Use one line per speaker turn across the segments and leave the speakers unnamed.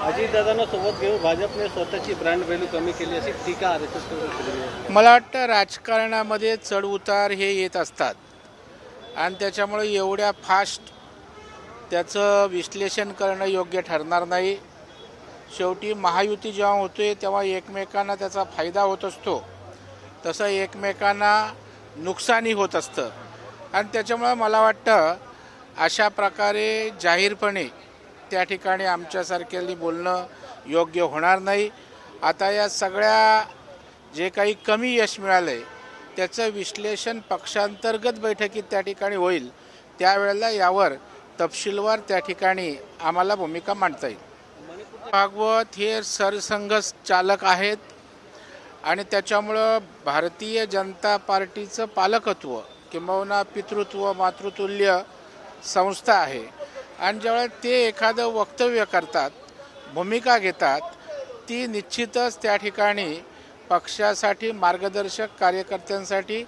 अजितदादांना सोबत घेऊन भाजपने स्वतःची ब्रँड व्हॅल्यू कमी केली अशी टीका आरएसएसकडून केली आहे.
मला वाटतं राजकारणामध्ये चढउतार हे येत असतात आणि त्याच्यामुळे एवढ्या फास्ट त्याचं विश्लेषण करणं योग्य ठरणार नाही. शेवटी महायुती जेव्हा होते तेव्हा एकमेकांना त्याचा फायदा होत असतो, तसं एकमेकांना नुकसानही होत असतं आणि त्याच्यामुळे मला वाटतं अशा प्रकारे जाहीरपणे त्या ठिकाणी आमच्यासारख्यांनी बोलणं योग्य होणार नाही. आता या सगळ्या जे काही कमी यश मिळालं आहे त्याचं विश्लेषण पक्षांतर्गत बैठकीत त्या ठिकाणी होईल, त्यावेळेला यावर तपशीलवार त्या ठिकाणी आम्हाला भूमिका मांडता येईल. भागवत हे सरसंघ चालक आहेत आणि त्याच्यामुळं भारतीय जनता पार्टीचं पालकत्व किंबहुना पितृत्व मातृतुल्य संस्था आहे आणि ज्यावेळेस ते एखादं वक्तव्य करतात, भूमिका घेतात, ती निश्चितच त्या ठिकाणी पक्षासाठी मार्गदर्शक, कार्यकर्त्यांसाठी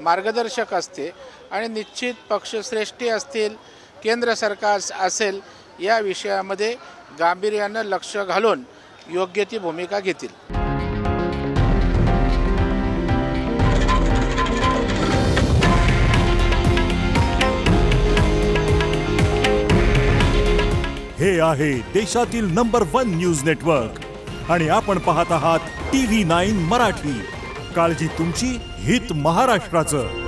मार्गदर्शक असते आणि निश्चित पक्षश्रेष्ठी असतील, केंद्र सरकार असेल, या विषयामध्ये गांभीर्यानं लक्ष घालून योग्य ती भूमिका घेतील.
हे आहे देशातील नंबर 1 न्यूज नेटवर्क आणि आपण पाहत आहात TV9 मराठी. काळजी तुमची, हित महाराष्ट्राचं.